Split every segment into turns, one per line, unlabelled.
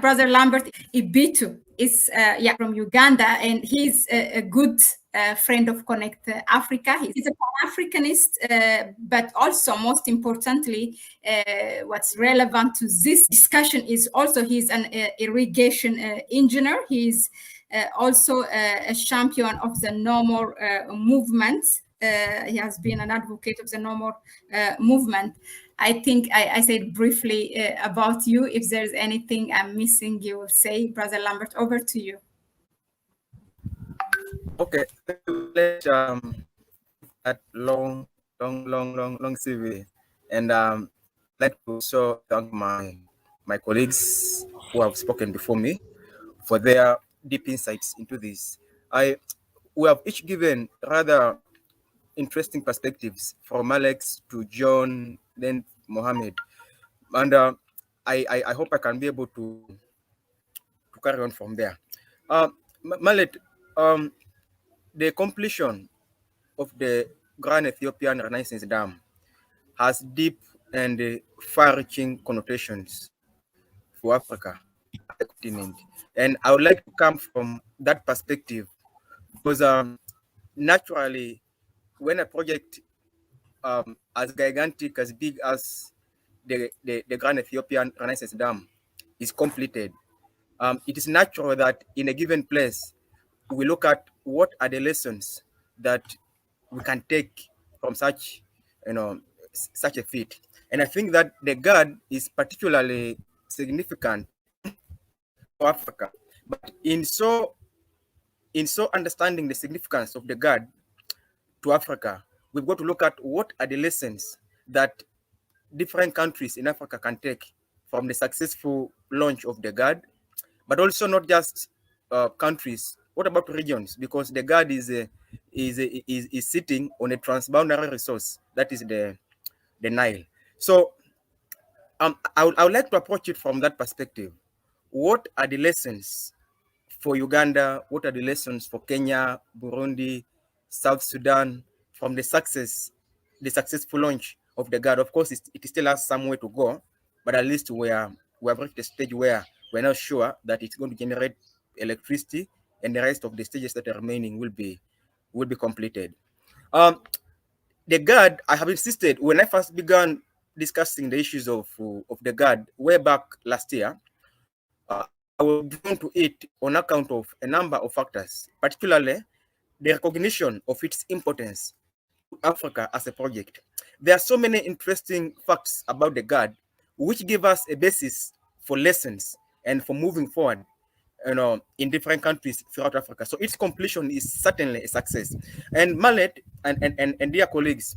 Brother Lambert Ebitu is from Uganda, and he's a good friend of Connect Africa. He's a Pan Africanist, but also, most importantly, what's relevant to this discussion is also he's an irrigation engineer. He's also a champion of the no more movement. He has been an advocate of the no more movement. I think I said briefly about you. If there's anything I'm missing, you will say. Brother Lambert, over to you.
Okay, that long CV, and like to also thank my colleagues who have spoken before me for their deep insights into this. We have each given rather interesting perspectives, from Alex to John, then Mohammed, and I hope I can be able to carry on from there. Mahlet, the completion of the Grand Ethiopian Renaissance Dam has deep and far-reaching connotations for Africa, the continent. And I would like to come from that perspective because naturally, when a project as gigantic, as big as the Grand Ethiopian Renaissance Dam is completed, it is natural that in a given place, we look at what are the lessons that we can take from such, such a feat. And I think that the GERD is particularly significant for Africa. But in so understanding the significance of the GERD to Africa, we've got to look at what are the lessons that different countries in Africa can take from the successful launch of the GERD, but also not just countries. What about regions? Because the GERD is sitting on a transboundary resource, that is the Nile. So I would like to approach it from that perspective. What are the lessons for Uganda? What are the lessons for Kenya, Burundi, South Sudan from the successful launch of the GERD? Of course, it still has some way to go, but at least we have reached a stage where we're not sure that it's going to generate electricity, and the rest of the stages that are remaining will be completed. The GERD, I have insisted when I first began discussing the issues of the GERD way back last year, I was drawn to it on account of a number of factors, particularly the recognition of its importance to Africa as a project. There are so many interesting facts about the GERD, which give us a basis for lessons and for moving forward, in different countries throughout Africa. So its completion is certainly a success. And Mahlet and dear colleagues,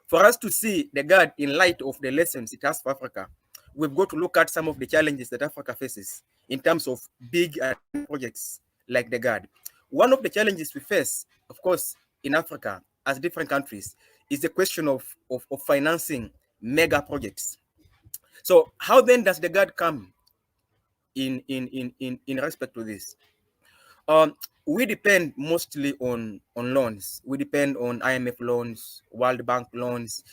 for us to see the GERD in light of the lessons it has for Africa, we've got to look at some of the challenges that Africa faces in terms of big projects like the GERD. One of the challenges we face, of course, in Africa as different countries is the question of financing mega projects. So how then does the GERD come in respect to this? We depend mostly on loans. We depend on IMF loans, World Bank loans,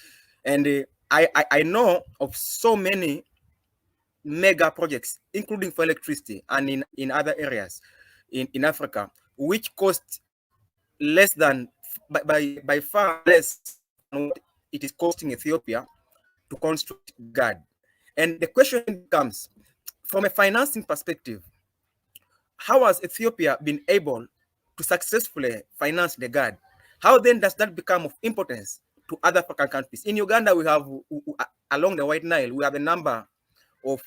and I know of so many mega projects, including for electricity and in other areas in Africa, which cost less than, by far less than what it is costing Ethiopia to construct GERD. And the question becomes, from a financing perspective, how has Ethiopia been able to successfully finance the GERD? How then does that become of importance to other African countries? In Uganda, we have, along the White Nile, we have a number of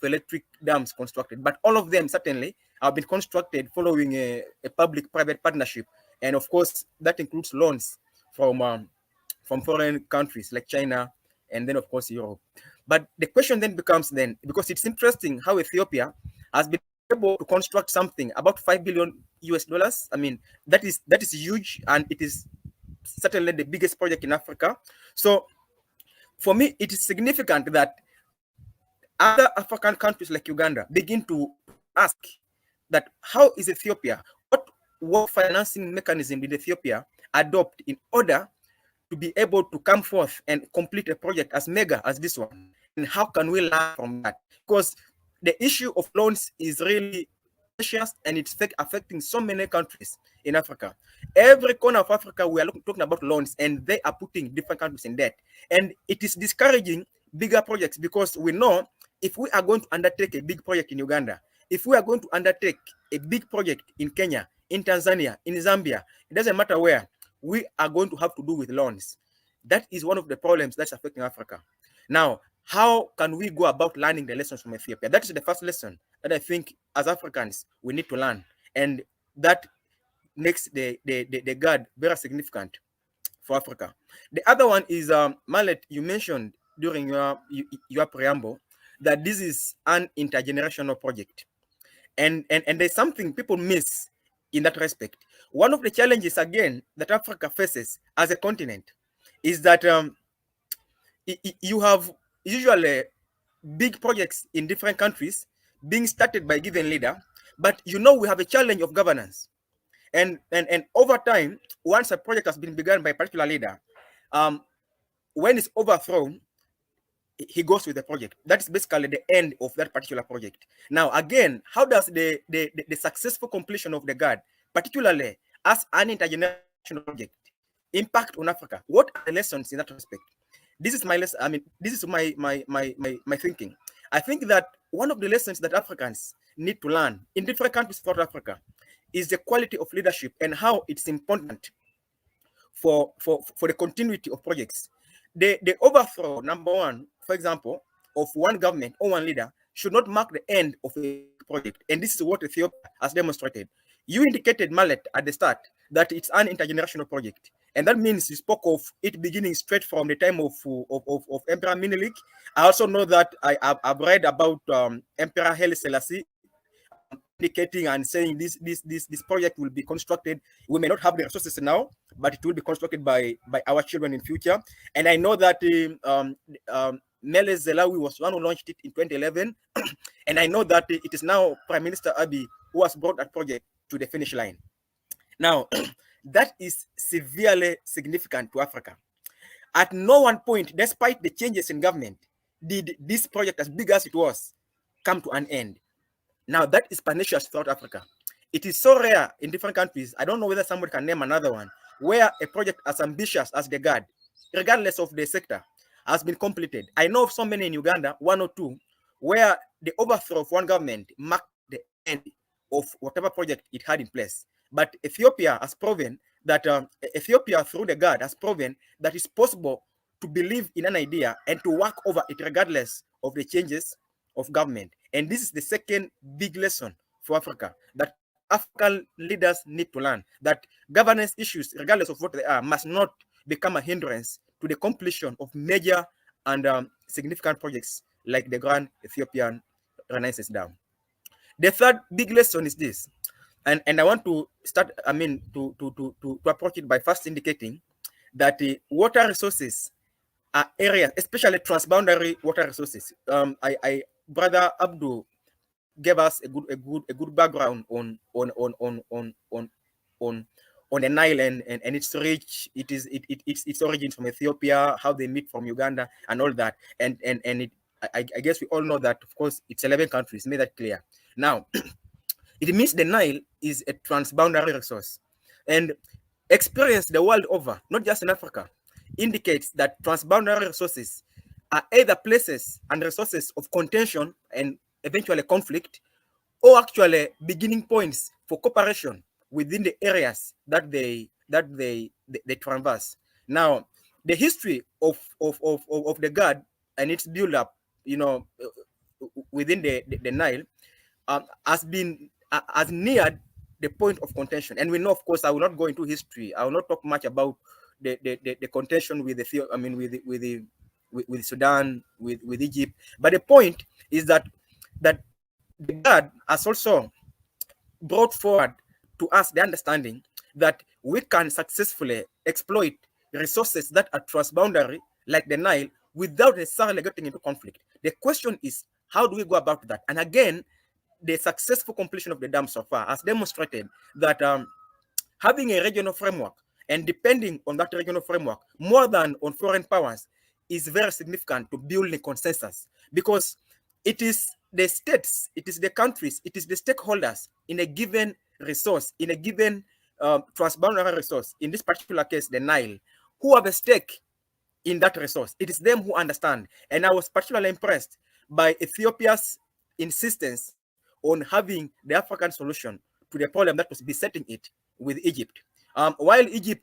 electric dams constructed, but all of them certainly have been constructed following a public-private partnership, and of course that includes loans from foreign countries like China, and then of course Europe. But the question then becomes, because it's interesting how Ethiopia has been able to construct something about $5 billion US. I mean, that is huge, and it is certainly the biggest project in Africa. So for me, it is significant that other African countries like Uganda begin to ask that how is Ethiopia, what financing mechanism did Ethiopia adopt in order to be able to come forth and complete a project as mega as this one? And how can we learn from that? Because the issue of loans is really precious, and it's affecting so many countries in Africa. Every corner of Africa, we are talking about loans, and they are putting different countries in debt. And it is discouraging bigger projects, because we know if we are going to undertake a big project in Uganda, if we are going to undertake a big project in Kenya, in Tanzania, in Zambia, it doesn't matter where, we are going to have to do with loans. That is one of the problems that's affecting Africa. Now, how can we go about learning the lessons from Ethiopia? That is the first lesson that I think as Africans we need to learn, and that makes the GERD very significant for Africa. The other one is, Mahlet, you mentioned during your preamble that this is an intergenerational project, and there's something people miss in that respect. One of the challenges again that Africa faces as a continent is that you have usually big projects in different countries being started by a given leader, but we have a challenge of governance. And over time, once a project has been begun by a particular leader, when it's overthrown, he goes with the project. That is basically the end of that particular project. Now, again, how does the successful completion of the GERD, particularly as an intergenerational project, impact on Africa? What are the lessons in that respect? This is my lesson. I mean, this is my thinking. I think that one of the lessons that Africans need to learn in different countries throughout Africa is the quality of leadership and how it's important for the continuity of projects. The overthrow, number one, for example, of one government or one leader should not mark the end of a project. And this is what Ethiopia has demonstrated. You indicated, Mahlet, at the start that it's an intergenerational project. And that means you spoke of it beginning straight from the time of Emperor Menelik. I also know that I've read about Emperor Haile Selassie indicating and saying this project will be constructed. We may not have the resources now, but it will be constructed by our children in future. And I know that Meles Zenawi was one who launched it in 2011. And I know that it is now Prime Minister Abiy who has brought that project to the finish line. Now, that is severely significant to Africa. At no one point, despite the changes in government, did this project, as big as it was, come to an end. Now, that is pernicious throughout Africa. It is so rare in different countries. I don't know whether somebody can name another one where a project as ambitious as the GERD, regardless of the sector, has been completed. I know of so many in Uganda, one or two, where the overthrow of one government marked the end of whatever project it had in place. But Ethiopia has proven that Ethiopia, through the GERD, has proven that it's possible to believe in an idea and to work over it regardless of the changes of government. And this is the second big lesson for Africa that African leaders need to learn, that governance issues, regardless of what they are, must not become a hindrance to the completion of major and significant projects like the Grand Ethiopian Renaissance Dam. The third big lesson is this, and I want to start, to approach it by first indicating that the water resources are areas, especially transboundary water resources. Brother Abdul gave us a good background on the Nile and its reach, its origins from Ethiopia, how they meet from Uganda, and all that. And I guess we all know that, of course, it's 11 countries. Made that clear. Now, it means the Nile is a transboundary resource, and experience the world over, not just in Africa, indicates that transboundary resources are either places and resources of contention and eventually conflict, or actually beginning points for cooperation within the areas that they traverse. Now, the history of the GERD and its build-up, within the Nile, has neared the point of contention. And we know, of course, I will not go into history. I will not talk much about the contention with with Sudan, with Egypt. But the point is that the GERD has also brought forward to us the understanding that we can successfully exploit resources that are transboundary, like the Nile, without necessarily getting into conflict. The question is, how do we go about that? And again, the successful completion of the dam so far has demonstrated that having a regional framework and depending on that regional framework more than on foreign powers is very significant to building consensus, because it is the states, it is the countries, it is the stakeholders in a given resource, in a given transboundary resource, in this particular case, the Nile, who have a stake in that resource. It is them who understand. And I was particularly impressed by Ethiopia's insistence on having the African solution to the problem that was besetting it with Egypt. While Egypt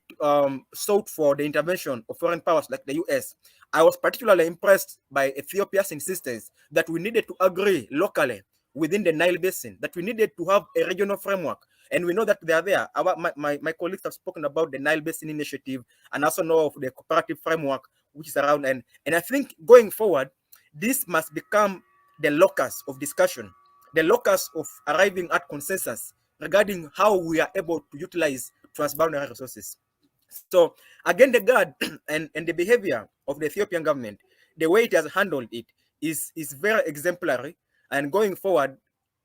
sought for the intervention of foreign powers like the US, I was particularly impressed by Ethiopia's insistence that we needed to agree locally within the Nile Basin, that we needed to have a regional framework. And we know that they are there. My colleagues have spoken about the Nile Basin Initiative and also know of the cooperative framework which is around. And I think going forward, this must become the locus of discussion, the locus of arriving at consensus regarding how we are able to utilize transboundary resources. So again, the GERD and the behavior of the Ethiopian government, the way it has handled it is very exemplary. And going forward,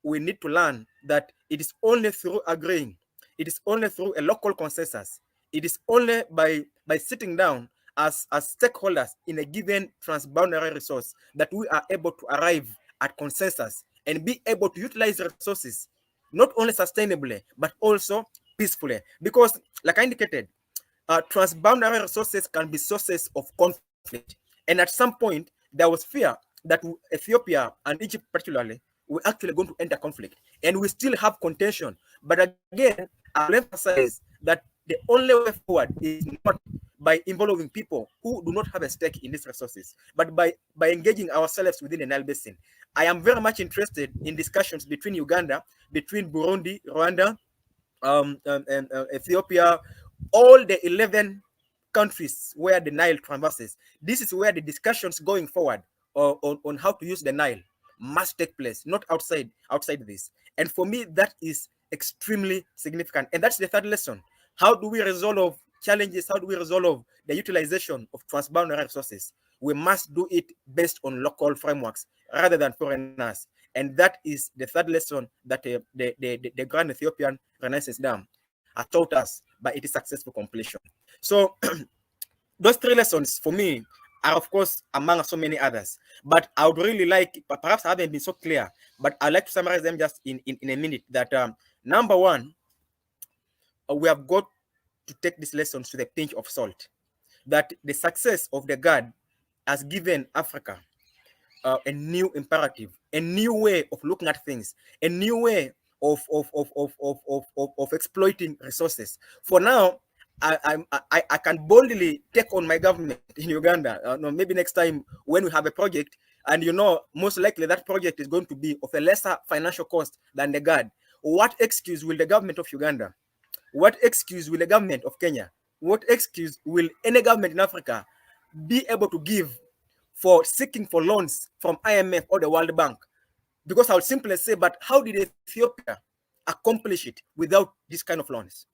we need to learn that it is only through agreeing, it is only through a local consensus, it is only by sitting down as stakeholders in a given transboundary resource that we are able to arrive at consensus and be able to utilize resources not only sustainably but also peacefully. Because, like I indicated, transboundary resources can be sources of conflict. And at some point, there was fear that Ethiopia and Egypt particularly were actually going to enter conflict. And we still have contention. But again, I'll emphasize that the only way forward is not by involving people who do not have a stake in these resources, but by engaging ourselves within the Nile Basin. I am very much interested in discussions between Uganda, between Burundi, Rwanda, Ethiopia, all the 11 countries where the Nile traverses. This is where the discussions going forward on how to use the Nile must take place, not outside this. And for me, that is extremely significant. And that's the third lesson. How do we resolve challenges? How do we resolve the utilization of transboundary resources? We must do it based on local frameworks rather than foreigners. And that is the third lesson that the Grand Ethiopian Renaissance Dam has taught us by its successful completion. So those three lessons for me are, of course, among so many others. But I would really like, perhaps I haven't been so clear, but I'd like to summarize them just in a minute. That number one, we have got to take these lessons with a pinch of salt. That the success of the GERD has given Africa a new imperative, a new way of looking at things, a new way of exploiting resources. For now, I can boldly take on my government in Uganda. Maybe next time when we have a project, and most likely that project is going to be of a lesser financial cost than the GERD. What excuse will the government of Uganda, what excuse will the government of Kenya, what excuse will any government in Africa be able to give for seeking for loans from IMF or the World Bank? Because I would simply say, but how did Ethiopia accomplish it without this kind of loans?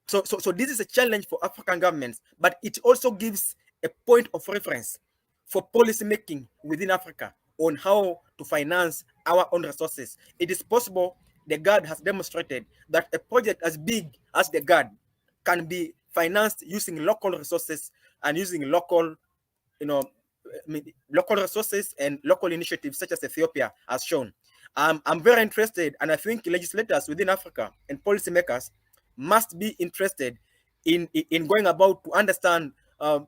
So this is a challenge for African governments, but it also gives a point of reference for policy making within Africa on how to finance our own resources. It is possible. The GERD has demonstrated that a project as big as the GERD can be financed using local resources and using local, local resources and local initiatives such as Ethiopia has shown. I'm very interested, and I think legislators within Africa and policymakers must be interested in going about to understand on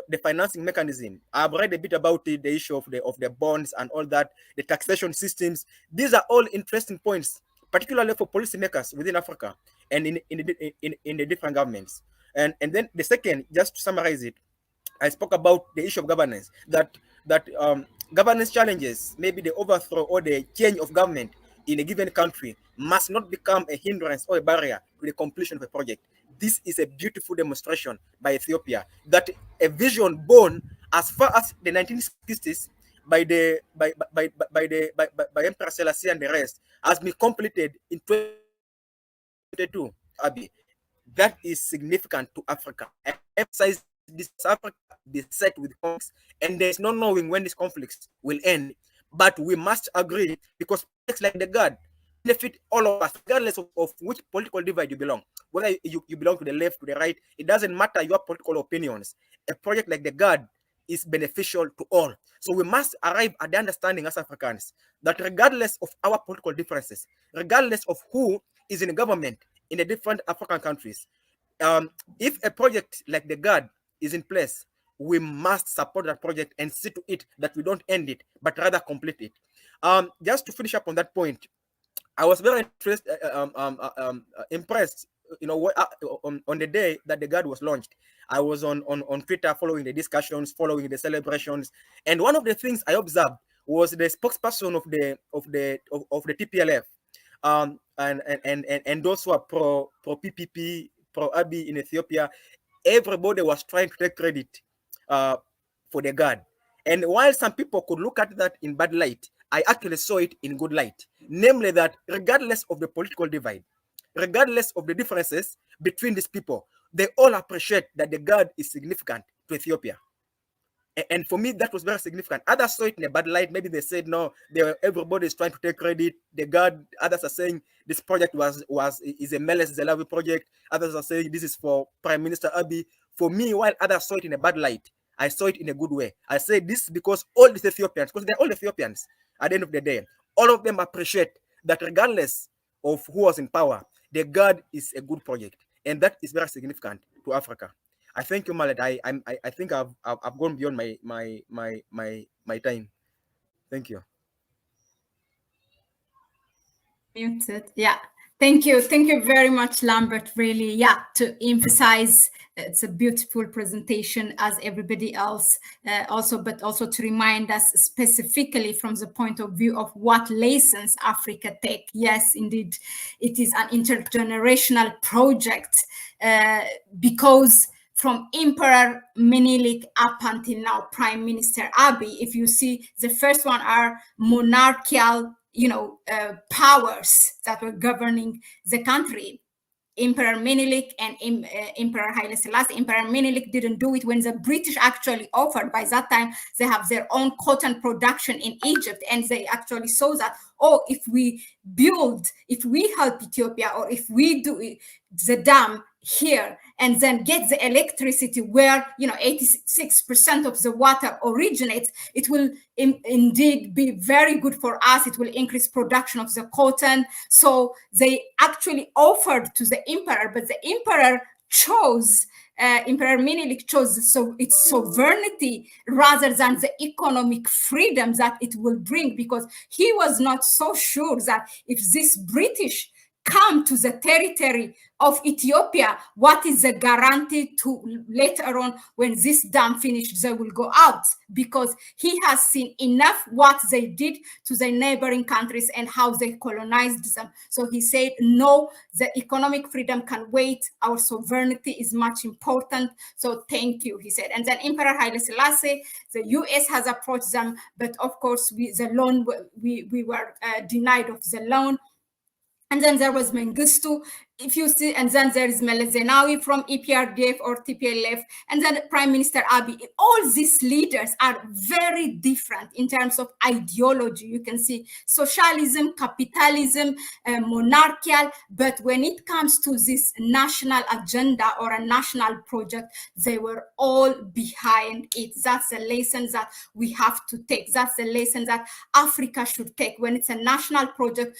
the financing mechanism. I've read a bit about it, the issue of the bonds and all that, the taxation systems. These are all interesting points, particularly for policymakers within Africa and in the different governments. And then the second, just to summarize it, I spoke about the issue of governance, that governance challenges, maybe the overthrow or the change of government in a given country, must not become a hindrance or a barrier to the completion of a project. This is a beautiful demonstration by Ethiopia that a vision born as far as the 1960s by Emperor Selassie and the rest has been completed in 2022. That is significant to Africa. I emphasize this: Africa be set with conflicts, and there's no knowing when these conflicts will end. But we must agree, because projects like the GERD benefit all of us, regardless of which political divide you belong. Whether you belong to the left, to the right, it doesn't matter your political opinions. A project like the GERD is beneficial to all. So we must arrive at the understanding as Africans that regardless of our political differences, regardless of who is in government in the different African countries, if a project like the GERD is in place, we must support that project and see to it that we don't end it, but rather complete it. Just to finish up on that point, I was very impressed, on the day that the GERD was launched. I was on Twitter following the discussions, following the celebrations, and one of the things I observed was the spokesperson of the TPLF, and those who are pro PPP, pro Abiy in Ethiopia. Everybody was trying to take credit for the GERD, and while some people could look at that in bad light, I actually saw it in good light, namely that regardless of the political divide, regardless of the differences between these people, they all appreciate that the GERD is significant to Ethiopia. And for me, that was very significant. Others saw it in a bad light. Maybe they said, no, everybody is trying to take credit. The GERD, others are saying this project is a Meles Zenawi project. Others are saying this is for Prime Minister Abiy. For me, while others saw it in a bad light, I saw it in a good way. I say this because all these Ethiopians, because they're all Ethiopians at the end of the day, all of them appreciate that regardless of who was in power, the GERD is a good project. And that is very significant to Africa. I thank you, Mahlet. I think I've gone beyond my time. Thank you.
Muted. Yeah. Thank you. Thank you very much, Lambert. Really, yeah, to emphasize it's a beautiful presentation as everybody else but also to remind us specifically from the point of view of what lessons Africa take. Yes, indeed, it is an intergenerational project because from Emperor Menelik up until now, Prime Minister Abiy, if you see, the first one are monarchical powers that were governing the country. Emperor Menelik and Emperor Haile Selassie. Emperor Menelik didn't do it when the British actually offered. By that time, they have their own cotton production in Egypt, and they actually saw that, if we help Ethiopia, or if we do the dam here and then get the electricity where 86% of the water originates, it will indeed be very good for us. It will increase production of the cotton. So they actually offered to the emperor, but the emperor chose, Emperor Menelik chose its sovereignty rather than the economic freedom that it will bring, because he was not so sure that if this British come to the territory of Ethiopia, what is the guarantee to later on when this dam finished, they will go out, because he has seen enough what they did to the neighboring countries and how they colonized them. So he said, no, the economic freedom can wait. Our sovereignty is much important. So thank you, he said. And then Emperor Haile Selassie, the US has approached them, but of course we were denied of the loan. And then there was Mengistu, if you see, and then there is Meles Zenawi from EPRDF or TPLF, and then Prime Minister Abiy. All these leaders are very different in terms of ideology. You can see socialism, capitalism, monarchical, but when it comes to this national agenda or a national project, they were all behind it. That's the lesson that we have to take. That's the lesson that Africa should take. When it's a national project,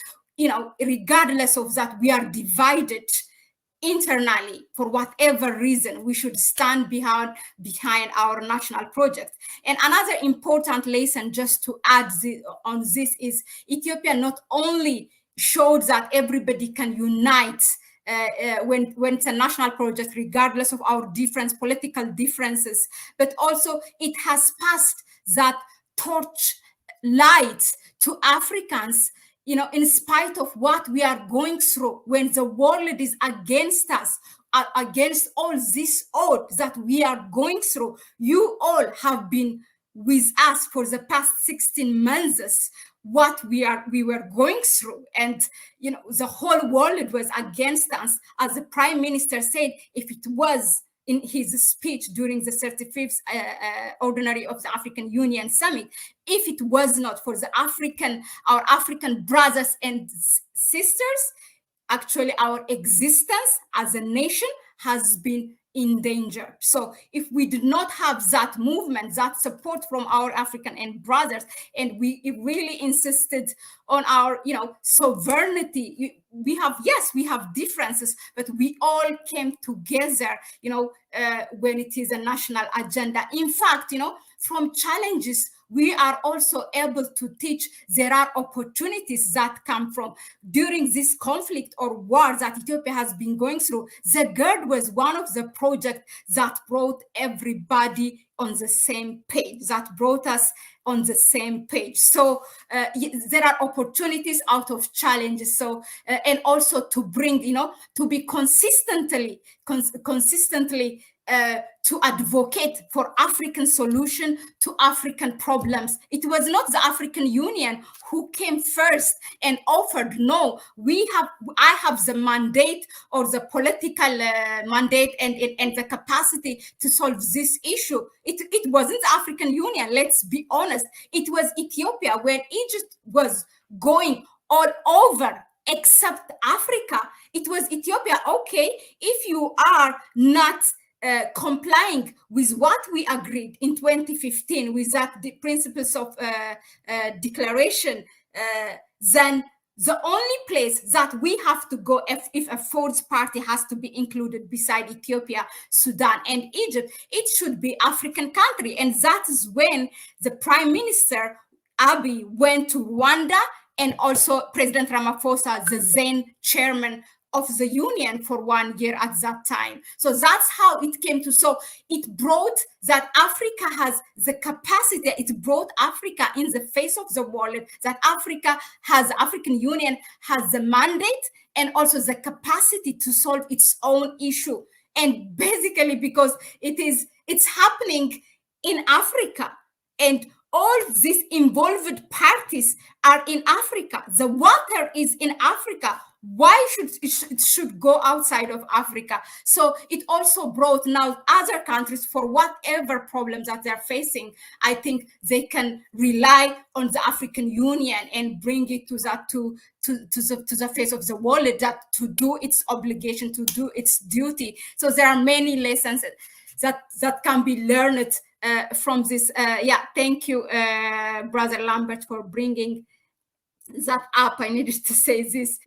regardless of that, we are divided internally for whatever reason, we should stand behind our national project. And another important lesson, just to add on this, is Ethiopia not only showed that everybody can unite when it's a national project, regardless of our political differences, but also it has passed that torch light to Africans, in spite of what we are going through, when the world is against us, against all this odds that we are going through. You all have been with us for the past 16 months, what we were going through. And, the whole world was against us. As the Prime Minister said, if it was in his speech during the 35th ordinary of the African Union Summit, if it was not for our African brothers and sisters, actually our existence as a nation has been in danger. So if we did not have that movement, that support from our African and brothers, and we really insisted on our, sovereignty, we have differences, but we all came together, when it is a national agenda. In fact, from challenges, we are also able to teach there are opportunities that come from during this conflict or war that Ethiopia has been going through. The GERD was one of the projects that brought everybody on the same page, that brought us on the same page. So there are opportunities out of challenges. So and also to bring, to be consistently to advocate for African solution to African problems. It was not the African Union who came first and offered, no, I have the mandate or the political mandate and the capacity to solve this issue. It wasn't the African Union, let's be honest. It was Ethiopia, when Egypt was going all over except Africa. It was Ethiopia. Okay, if you are not complying with what we agreed in 2015 with the principles of declaration, then the only place that we have to go if a fourth party has to be included beside Ethiopia, Sudan, and Egypt, it should be African country. And that is when the Prime Minister Abiy went to Rwanda, and also President Ramaphosa, the then chairman of the union for 1 year at that time. So that's how it came to. So it brought that Africa has the capacity, it brought Africa in the face of the world, that Africa has, the African Union has the mandate and also the capacity to solve its own issue. And basically because it's happening in Africa, and all these involved parties are in Africa. The water is in Africa. Why it should go outside of Africa? So it also brought now other countries, for whatever problems that they're facing, I think they can rely on the African Union and bring it to the face of the world, that to do its obligation, to do its duty. So there are many lessons that can be learned from this. Thank you, Brother Lambert, for bringing that up. I needed to say this.